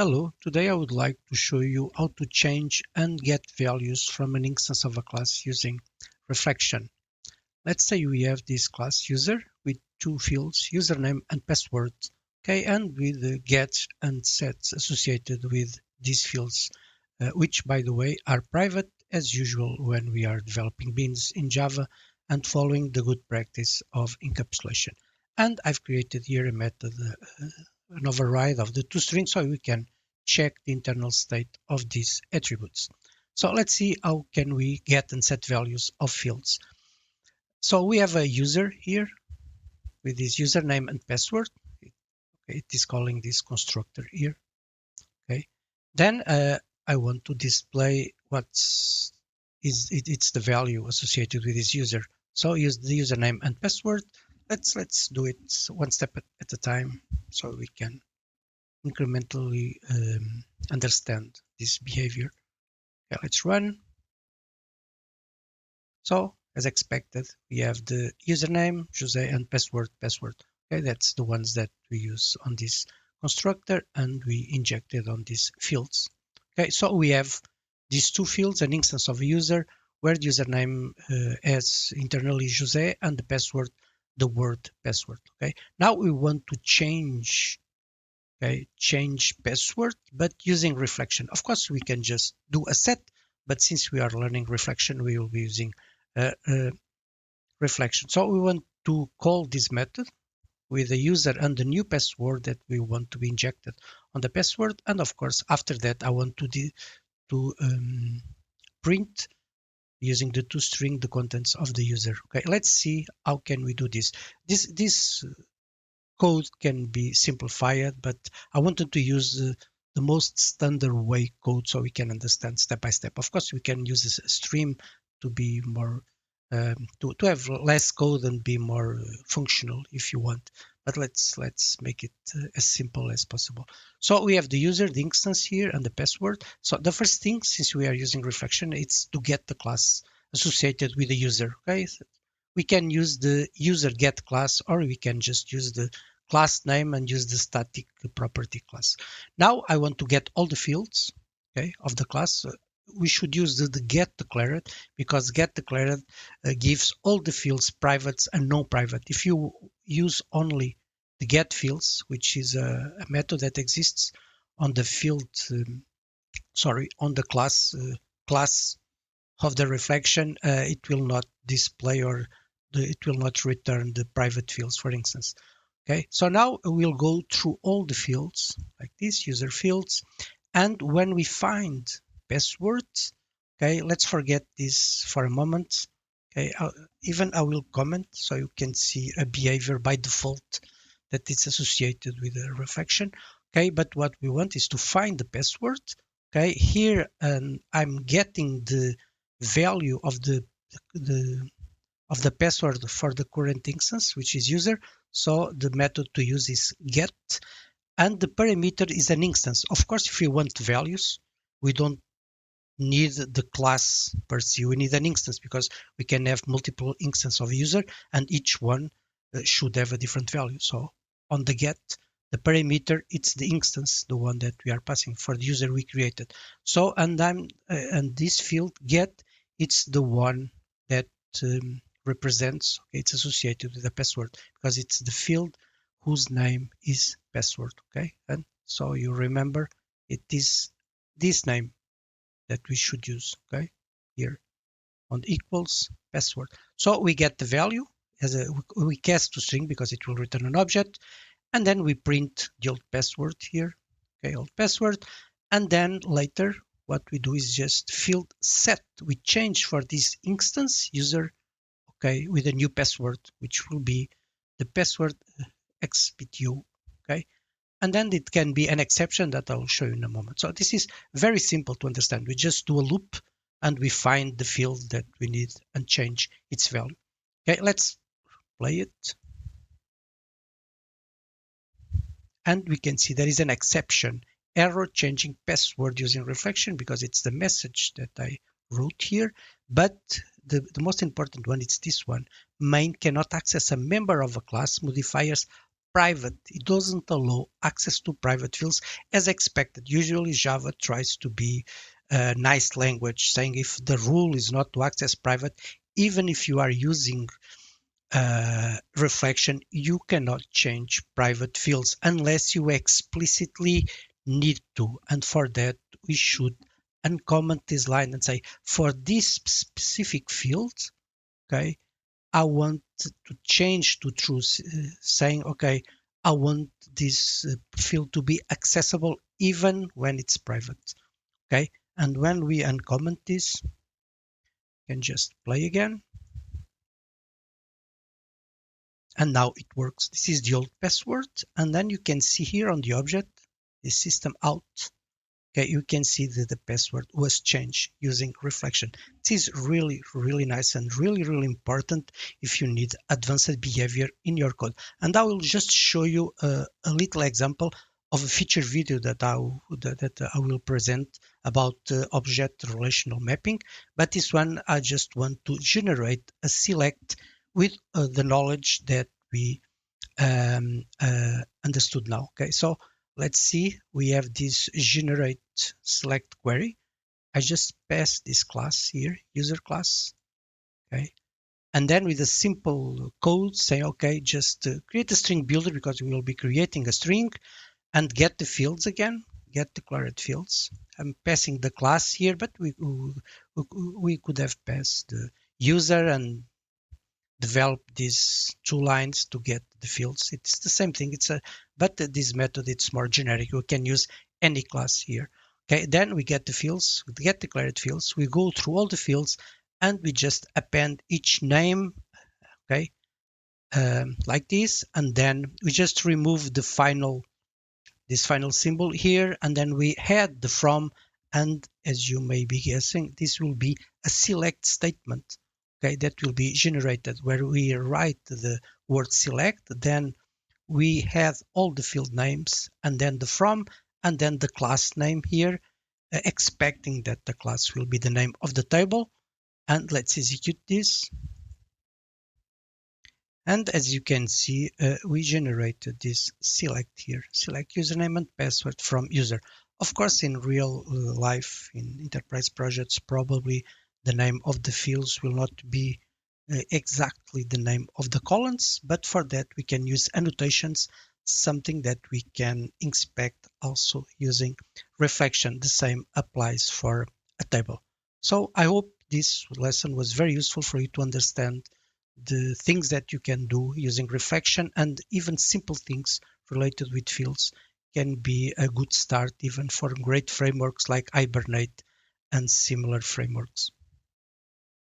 Hello, today I would like to show you how to change and get values from an instance of a class using reflection. Let's say we have this class user with two fields, username and password, okay, and with the get and sets associated with these fields, which by the way are private as usual when we are developing beans in Java and following the good practice of encapsulation. And I've created here a method, an override of the toString, so we can check the internal state of these attributes. So let's see how can we get and set values of fields. So we have a user here with this username and password. Okay, it is calling this constructor here. Okay, then I want to display it's the value associated with this user. So use the username and password. Let's do it one step at a time so we can incrementally understand this behavior. Okay, let's run. So as expected, we have the username, Jose, and password. Okay, that's the ones that we use on this constructor and we injected on these fields. Okay, so we have these two fields, an instance of a user where the username has internally Jose and the password, the word password. Okay, now we want to change password, but using reflection. Of course, we can just do a set, but since we are learning reflection, we will be using reflection. So we want to call this method with the user and the new password that we want to be injected on the password. And of course, after that, I want to print using the toString the contents of the user. Okay, let's see how can we do this. This code can be simplified, but I wanted to use the most standard way code so we can understand step by step. Of course, we can use this stream to be more to have less code and be more functional if you want. But let's make it as simple as possible. So we have the user, the instance here, and the password. So the first thing, since we are using reflection, it's to get the class associated with the user. Okay, we can use the user get class, or we can just use the class name and use the static property class. Now I want to get all the fields, okay, of the class. We should use the get declared, because get declared gives all the fields privates and no private. If you use only the get fields, which is a method that exists on the field, on the class of the reflection, it will not display or it will not return the private fields, for instance. Okay, so now we'll go through all the fields like this, user fields, and when we find passwords, okay, let's forget this for a moment. Okay, even I will comment so you can see a behavior by default that is associated with a reflection. Okay, but what we want is to find the password. Okay, here I'm getting the value of the password for the current instance, which is user. So the method to use is get, and the parameter is an instance. Of course, if you want values, we don't need the class per se. We need an instance because we can have multiple instances of user, and each one should have a different value. So on the get, the parameter, it's the instance, the one that we are passing for the user we created. So and this field get, it's the one that represents, okay, it's associated with the password because it's the field whose name is password. Okay, and so you remember it is this name that we should use, okay, here on equals password. So we get the value as we cast to string because it will return an object, and then we print the old password here, okay, old password, and then later what we do is just field set. We change for this instance user, okay, with a new password, which will be the password xptu, okay, and then it can be an exception that I'll show you in a moment. So this is very simple to understand. We just do a loop and we find the field that we need and change its value. Okay, let's play it. And we can see there is an exception, error changing password using reflection, because it's the message that I wrote here. But the most important one is this one. Main cannot access a member of a class modifiers private. It doesn't allow access to private fields as expected. Usually Java tries to be a nice language, saying if the rule is not to access private, even if you are using reflection, you cannot change private fields unless you explicitly need to. And for that, we should uncomment this line and say, for this specific field, okay, I want to change to true, saying, okay, I want this field to be accessible even when it's private. Okay, and when we uncomment this, you can just play again. And now it works. This is the old password. And then you can see here on the object, the system out. Okay, you can see that the password was changed using reflection. This is really, really nice and really, really important if you need advanced behavior in your code. And I will just show you a little example of a feature video that I will present about object relational mapping. But this one, I just want to generate a select with the knowledge that we understood now. Okay, so let's see. We have this generate select query. I just pass this class here, user class. Okay, and then with a simple code, say, okay, just create a string builder because we will be creating a string, and get the fields again, get declared fields. I'm passing the class here, but we could have passed the user and develop these two lines to get the fields. It's the same thing. But this method, it's more generic. We can use any class here. Okay, then we get the fields, we get declared fields. We go through all the fields and we just append each name, okay, like this. And then we just remove this final symbol here, and then we add the from, and as you may be guessing, this will be a select statement, okay, that will be generated where we write the word select, then we have all the field names, and then the from, and then the class name here, expecting that the class will be the name of the table. And let's execute this. And as you can see, we generated this select here, select username and password from user. Of course, in real life, in enterprise projects, probably the name of the fields will not be exactly the name of the columns, but for that we can use annotations, something that we can inspect also using reflection. The same applies for a table. So I hope this lesson was very useful for you to understand the things that you can do using reflection, and even simple things related with fields can be a good start even for great frameworks like Hibernate and similar frameworks.